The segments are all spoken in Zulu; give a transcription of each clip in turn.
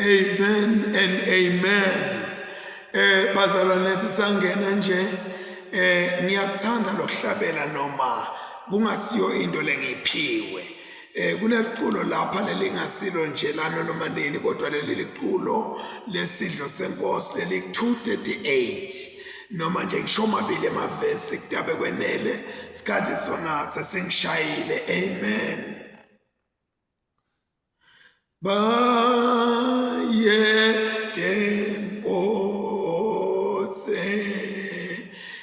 Amen and amen. Bazalwane sisangena nje ngiyakuthanda lokuhlabela noma kungasiyo into lengiphiwe. Kuneculo lapha lelingasilo nje lana noma nini kodwa leli liculo lesidlo senkosi leli 238 noma nje ngisho mabili emavesi kutabe kwenele sikhathi sona sesingishayile. Amen.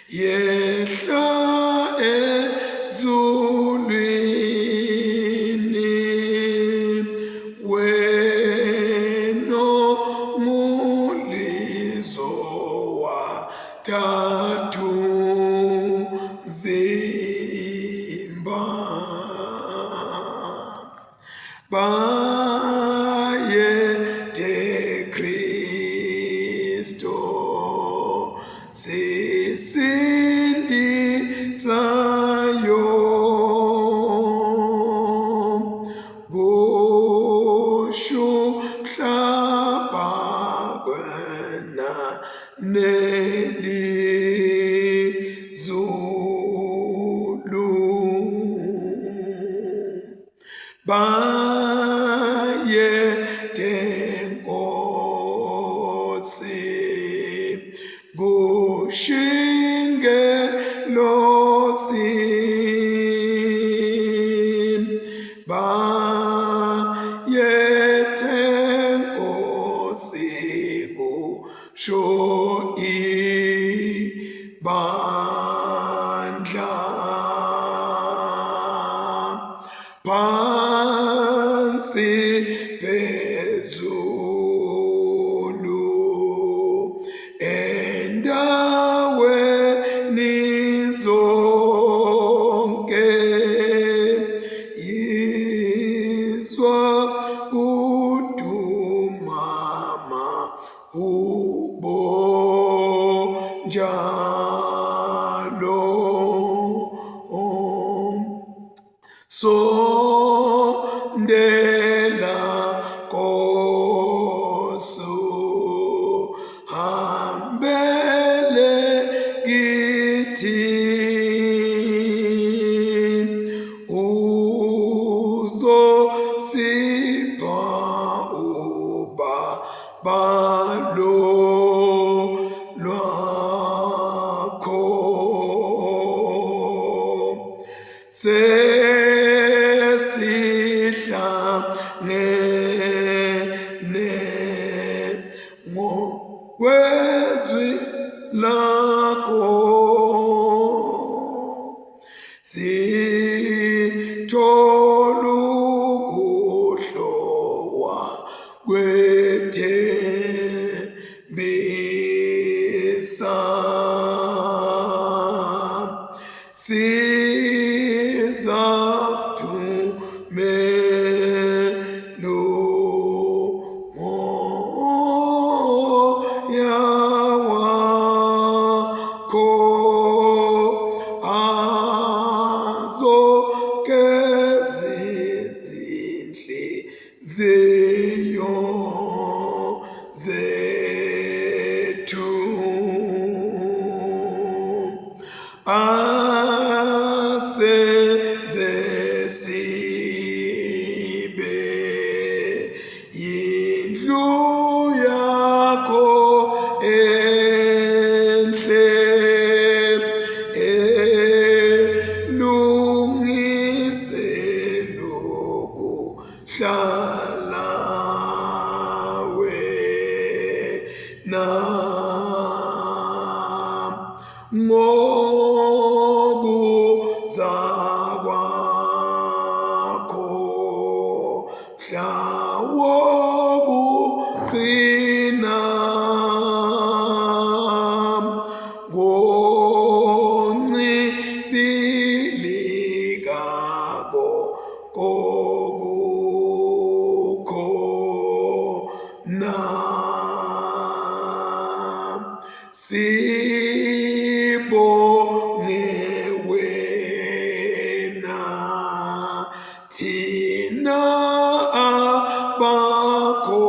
Yehla ezulwini weno mulizo wathathu mzimba Tina abako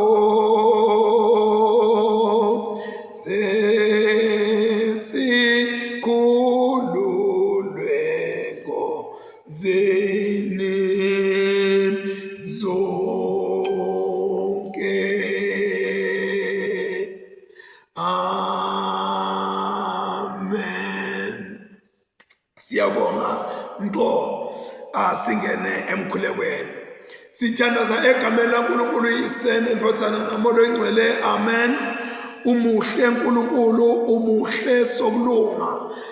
ngqo asingene emkhulekweni. Sithandaza egameni laNkulunkulu isene ndodana namoya oyingcwele. Amen. Umuhle uNkulunkulu, umuhle sokulunga.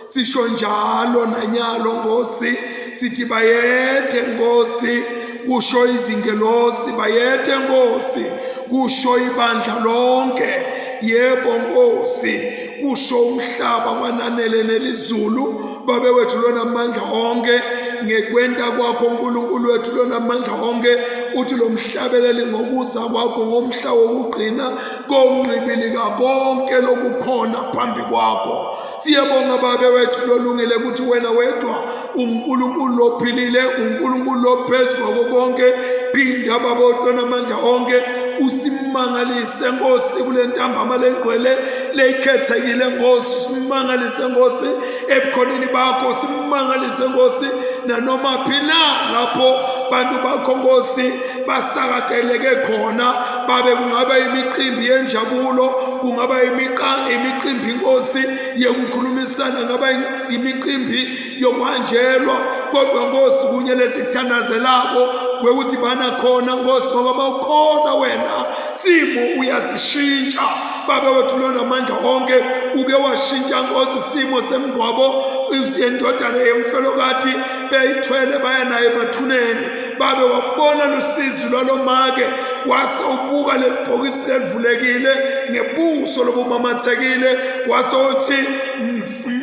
Sisho njalo nanyalo Nkosi, sithi bayethe Nkosi, kusho izingelosi, bayethe Nkosi, kusho ibandla lonke. Yebo Nkosi, kusho umhlaba kwananele nelizulu. Babe wethu lona amandla onke, ngekwenta kwakho uNkulunkulu wethu lona amandla onke, uthi lo mhlabeleli ngokuza kwakho ngomhla wokugcina konqibilika konke lokukhona phambi kwakho. Siyabonga Babe wethu lolungile ukuthi wena wedwa uNkulunkulu lophilile, uNkulunkulu lophezu kwakho konke. Phinda Baba lona amandla onke, usimangalise Nkosi kule ntambama lengcwele leyikhethekile Nkosi. Usimangalise Nkosi ebukhoneni bakho, usimangalise Nkosi nanoma phina lapho bantu bakho Nkosi basakadeleke khona. Babe kungaba imiqimbi yenjabulo, kungaba imiqimbi Nkosi yokukhulumisana, ngaba imiqimbi yokuhanjelwa, kodwa Nkosi kunye lesithandazelako kwekuthi bana khona Nkosi, ngoba mawukhona wena simo uyasishintsha. Baba wethu lona amandla onke, uke washintsha Nkosi isimo semgwabo indodana yemfelokati beyithwele baya naye emathuneni. Babe wabona lusizi lwalomake, wase ubuka lelibhokisi lelivulekile ngebuso lobumamathekile, wase uthi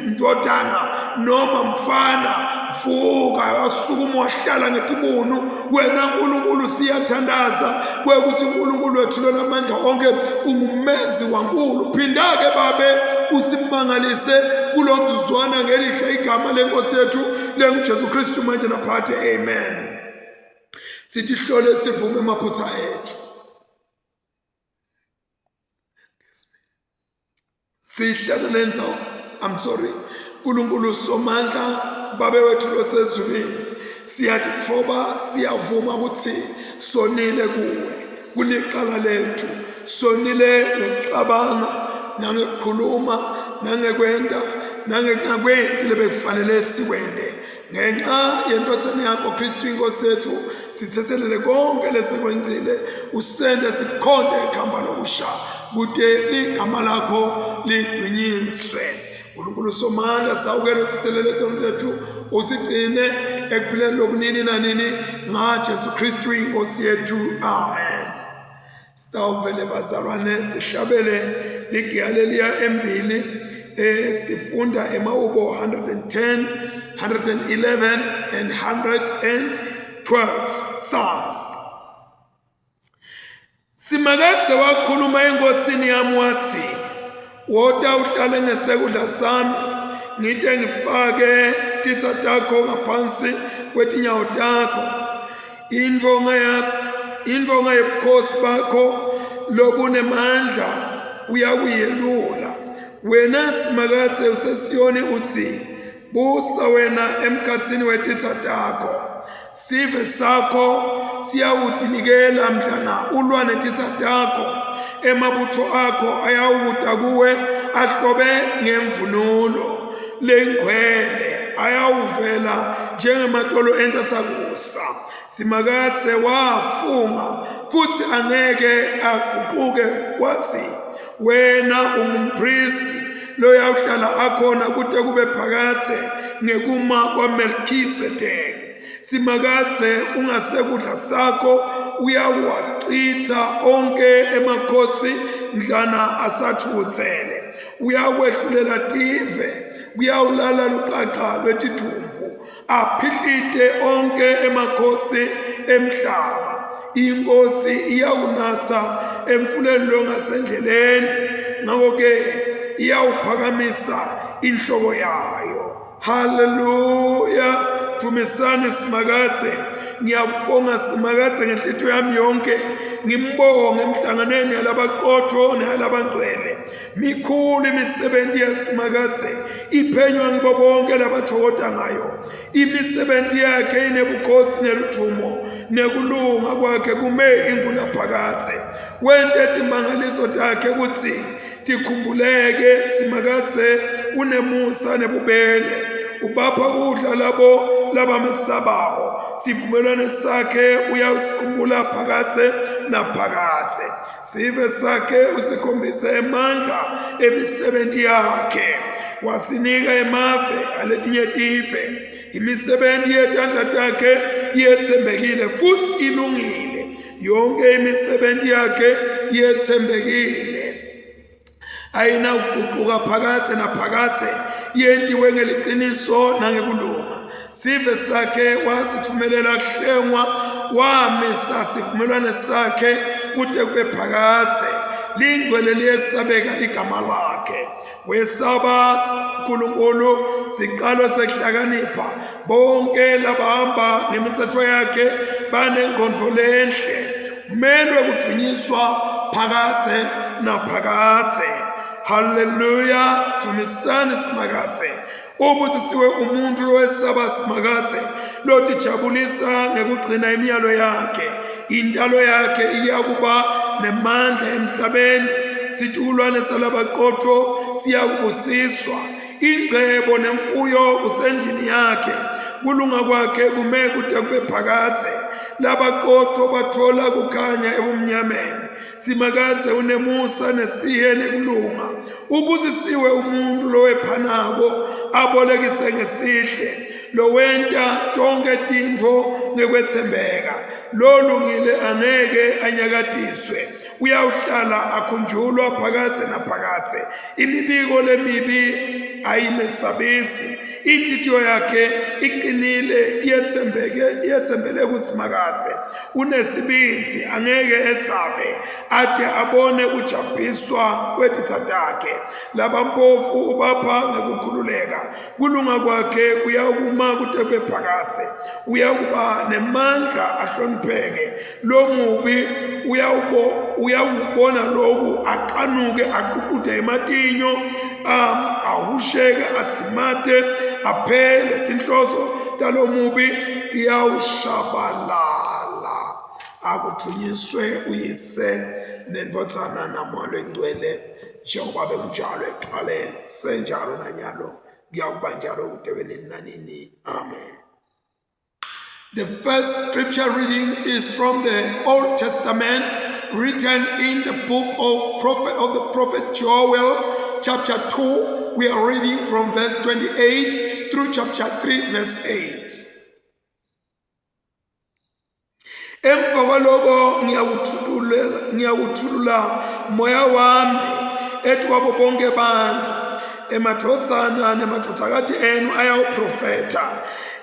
ndodana noma mfana vuka, wasukuma wahlala ngetibunu. Wena Nkulunkulu siyathandaza kwekuthi uNkulunkulu wethu lona amandla onke ungumenzi wankulu. Phinda-ke Babe usimangalise kulo mzuzwana ngelihle igama lenkosi yethu lenguJesu Kristu manje naphakade. Amen. Sithi hlole sivume amaphutha ethu. Sihlala nenza Nkulunkulu somandla, Babe wethu losezulwini, siyathi thoba, siyavuma ukuthi sonile kuwe kuliqala lethu. Sonile ngekucabanga, nangekukhuluma, nangekwenda, nangekwenti lebekufanele sikwende. Ngenxa yendothane yakho Kristu inkosi yethu, sithethelele konke lesekwenzile, usende sikhonde ekhamba lokusha, kude ligama lakho lidunyiswe. Nkulunkulu somandla, sawukela usithelele tonke lethu, usigcine ekuphileni lokunini nanini ngaJesu Kristu inkosi yethu. Amen. Sitawuvele bazalwane sihlabele ligiyaleliya embili, sifunda eMawubo 110, 111 and 112 Psalms. Simakadze wakhuluma enkosini yami wathi, wota uhlale ngesekudla sami, ngite ngifake titsa takho ngaphansi kwetinyawo takho. Indvonga yebukhosi bakho lobunemandla uyakuyelula. Wena simakadze usesiyoni uthi, busa wena emkhatsini wetitsa takho. Sive sakho siyawutinikela mdlana, ulwa netitsa takho. Emabutho akho ayawuta kuwe, ahlobe ngemvunulo lengcwele, ayawuvela njengematolo enzatsakusa. Simakadze wafunga futhi angeke aguquke, wathi wena ungumpristi loyawuhlala akhona kude kube phakade ngekuma kwaMelkisedeki. Simakadze ungasekudla sakho uyawaqitha onke emakhosi mdlana asathukuthele. Uyakwehlulela tive, uyawulala luqaqa lwetidumbu, aphihlite onke emakhosi emhlaba. Inkosi iyawunatha emfuleni longasendleleni, ngakho-ke iyawuphakamisa inhloko yayo. Haleluya. Thumisani simakadze, ngiyabonga simakadze ngenhlitiyo yami yonke, ngimbonge emhlanganeni yalabaqotho neyalabangcwele. Mikhulu imisebenzi yasimakadze, iphenywa ngibo bonke labathokoda ngayo. Imisebenzi yakhe inebukhosi neluthumo, nekulunga kwakhe kume ingunaphakadze. Wente timangaliso takhe kutsi tikhumbuleke. Simakadze unemusa nebubele, ubapha kudla labo labamesababo sivumelwano sakhe uyawusikhumbula phakathe naphakathe sive sakhe usikhombisa amandla emisebenzi yakhe wasinika emave aletinye tive imisebenzi yetandla takhe yethembekile futhi ilungile yonke imisebenzi yakhe yethembekile ayina ukuguquka phakathe naphakathe yentiwe ngeliqiniso nangekulunga sive sakhe wasithumelela kuhlengwa wamisa sivumelwano sakhe kude kube phakathe lingcwele liyesabeka ligama lakhe wesaba uNkulunkulu siqalo sekuhlakanipha bonke labahamba ngemithetho yakhe banengqondo lenhle umelwe kuthunyiswa phakathe naphakathe haleluya tumisane simakathe ukuthi siwe umuntu lowesaba simakathe lothi jabulisa ngekugcina imiyalo yakhe intalo yakhe iyakuba nemandla emhlabeni situlwane salabaqotho siyakubusiswa ingqebo nemfuyo kusendlini yakhe kulunga kwakhe kume kude kube phakathe labaqotho bathola kukhanya ebumnyameni simakathe unemusa nesihe nekulunga ubusisiwe umuntu lowephanako abolekise ngesihle lowenta tonke tintfo ngekwethembeka lolungile aneke anyakatiswe uyawuhlala akhunjulwa phakathe naphakathe imibiko lemibi ayimesabisi inhlitiyo yakhe iqinile iyethembele kusimakathe unesibindi angeke esabe ade abone ujabhiswa kwetitha takhe labampofu ubapha ngekukhululeka kulunga kwakhe kuyakuma kude kube phakathe uyakuba nemandla ahlonipheke lo mubi uyawubona lokhu aqanuke aququde ematinyo ahusheke adzimate aphele tinhloso talo mubi tiyawushabalala akuthunyiswe uyise nendvodzana namalo engcwele njengoba bekunjalo ekuqaleni senjalo nanyalo kuyakuba njalo kude nanini amen. The first scripture reading is from the Old Testament, written in the book of the prophet Joel, chapter 2. We are reading from verse 28 through chapter 3, verse 8. Emva kwaloko ngiyawuthulula moya wami ethi kwabo bonke bantu emadvodzana nemadvodzakazi enu ayawuprofeta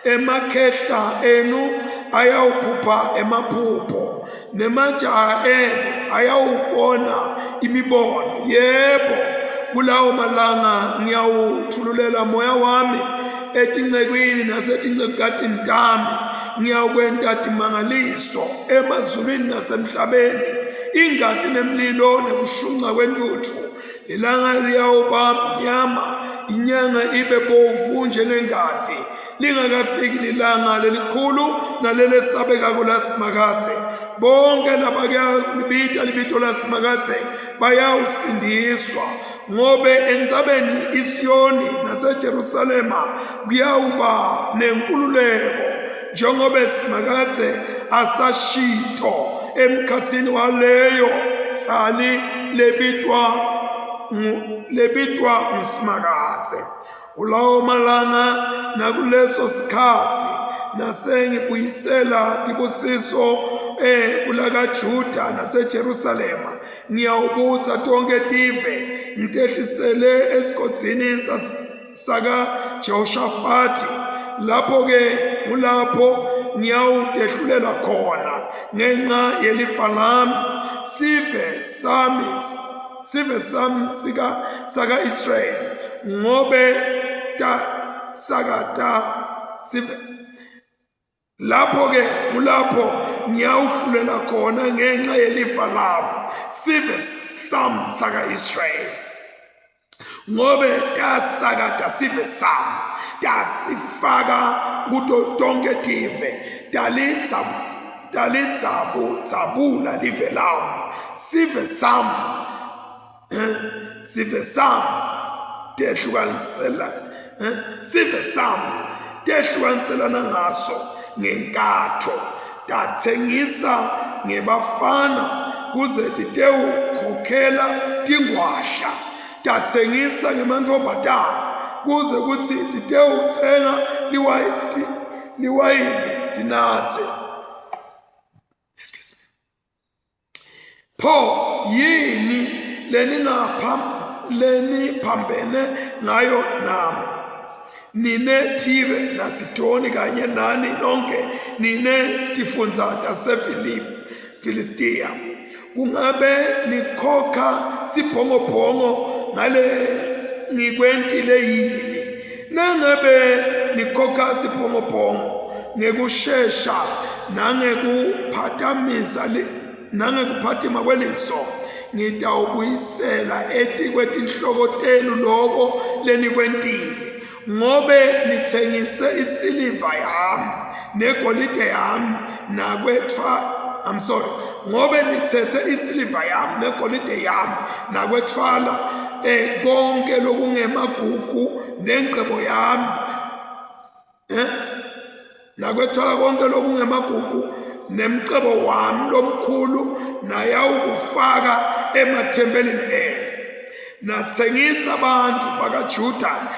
emakhehla enu ayawuphupha emaphupho nemajaha enu ayawubona imibono yebo kulawo malanga ngiyawuthululela moya wami etincekwini nasetincekwini tami ngiyawukwenta timangaliso emazulwini nasemhlabeni ingati nemlilo nekushunqa kwentuthu ilanga liyawuba mnyama inyanga ibe bovu njengengati lingakafiki lilanga lelikhulu nalelesabeka kulasimakathe bonke labakuyalibita libito lasimakathe bayawusindiswa ngobe endzabeni iSiyoni naseJerusalema kuyawuba nenkululeko njengoba simakathe asashito emkhatsini waleyo tsali lebitwa ngusimakathe ulawo malanga nakuleso sikhathi nasengibuyisela tibusiso kulakaJuda naseJerusalema ngiyawubutsa tonke tive ngitehlisele esigodini sakaJehoshafati lapho-ke kulapho ngiyawutehlulela khona ngenxa yelifa lami sive sami saka Israel ngobe lapho-ke kulapho ngiyawuhlulela khona ngenxa yelifa lami sive sami saka Israel ngobe tasakata sive sami tasifaka kuto tonke tive talidzabula live lami sive sami tehlukanisela sive sami tehlukaniselana ngaso ngenkatho, tathengisa ngebafana kuze titewukhokhela tingwahla, tathengisa ngemantfombatana kuze kuthi titewutsenga liwayini tinatse. Excuse me. Pho yini leniphambene ngayo nami? Nine Tire na Sidoni kanye nani nonke nine tifundza taseFilistia. Kungabe nikhokha sibhongobhongo ngale ngikwentile yini? Nangabe nikhokha sibhongobhongo ngekushesha nangekuphathima kweliso, ngitawubuyisela etikwetinhloko tenu loko lenikwentile. Ngobe nithengise isiliva yami negolide yami ngobe nithethe isiliva yami negolide yami nakwethwala konke lokungemagugu nengqebo yami, nakwethwala konke lokungemagugu nemqebo wami lomkhulu nayawukufaka emathempelini enu. Nathengisa abantu bakaJuda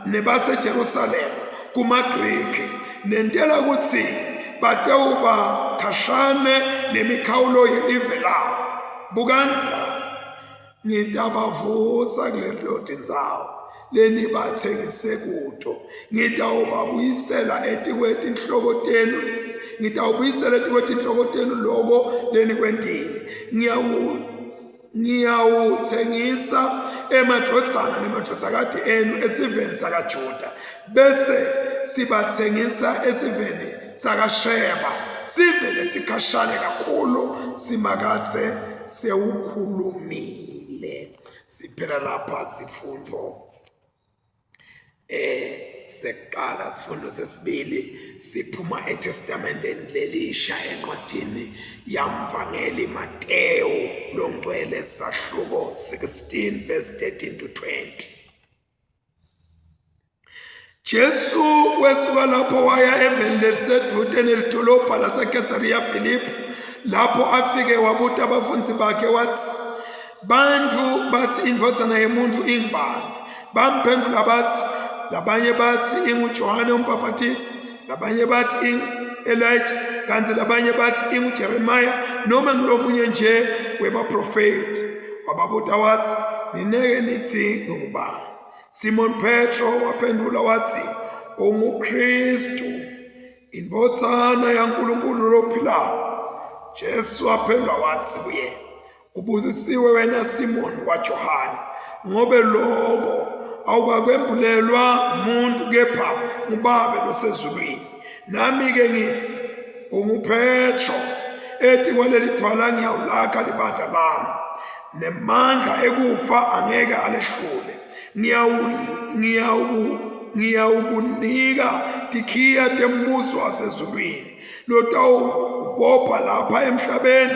nebaseJerusalema kumaGriki, nentela ukuthi batewuba khashane nemikhawulo yelive lawo. Bukani la, ngitabavusa kuleto tindzawo lenibathengise kuto, ngitawubuyisela etikwetinhloko tenu loko lenikwentile. Ngiyawuthengisa emadvodzana nemadvodzakati enu esiveni sakaJuda, bese sibathengisa esiveni sakaSheba, sive lesikhashane kakhulu simakadze sewukhulumile. Siphela lapha sifundo sekuqala. Sifundo sesibili siphuma eTestamenteni lelisha encwadini yamvangeli Matewu longcwele sahluko 16 verse 13 to 20. Jesu wesuka lapho waya eveni leliseduze nelidolobha laseKesariya Filipi. Lapho afike wabuta abafundisi bakhe wathi, bantu bathi indvodzana yemuntu ingubani? Bamphendula bathi, labanye bathi inguJohane uMbhaphatisi, labanye bathi Elijah, kanti labanye bathi inguJeremiya noma ngilomunye nje webaprofeti. Wababuta wathi, nineke nithi ngubani? Simon Petro waphendula wathi, unguKristu, indvodzana yaNkulunkulu lophilayo. Jesu waphendula wathi kuye, ubuzisiwe wena Simon waJohane, ngobe lokho awukakwembulelwa umuntu kepha nguBaba losezulwini. Nami-ke ngithi unguPetro, ethi kwalelidwala ngiyawulakha libandla lami, nemandla ekufa angeke alehlule. Ngiyawukunika tikhiya tembuso wasezulwini. Lotawubopha lapha emhlabeni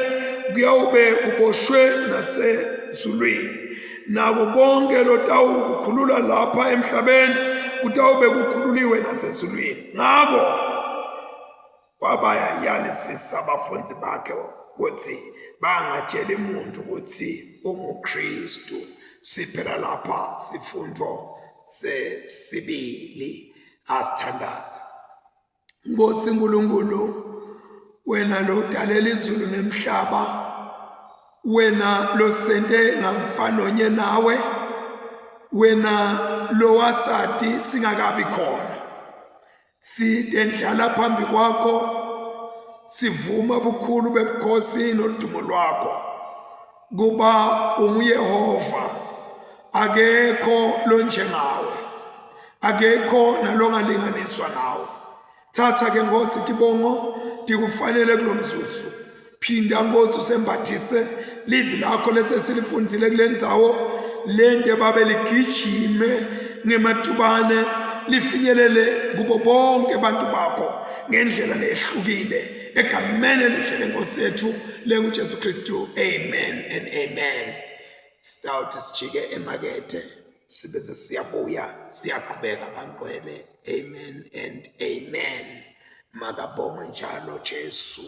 kuyawube kuboshwe nasezulwini, nako konke lotawukukhulula lapha emhlabeni kutawube kukhululiwe nasezulwini. Ngako wabayalisisa abafundisi bakhe ukuthi bangatsheli umuntu ukuthi unguKristu. Siphela lapha sifundo sesibili. Asithandaze. Nkosi nkulunkulu, wena lodalela izulu nemhlaba, wena losente ngamfanonye nawe, wena lowasati singakabi khona, sitendlala phambi kwakho, sivuma bukhulu bebukhosi nodumo lwakho, kuba unguYehova, akekho lonjengawe, akekho nalongalinganiswa nawe. Thatha ke Nkosi tibongo tikufanele kulomzuzu. Phinda Nkosi usembathise livi lakho lesesilifundile kulendzawo, lente babe ligijime ngematubane lifinyelele kubo bonke abantu bakho ngendlela lehlukile egameni elihle Nkosi yethu lenguJesu Kristu. Amen and amen. Sitawuthi sijike emakethe sibe siyabuya siyaqhubeka bangcwele. Amen and amen. Makabongwe njalo Jesu.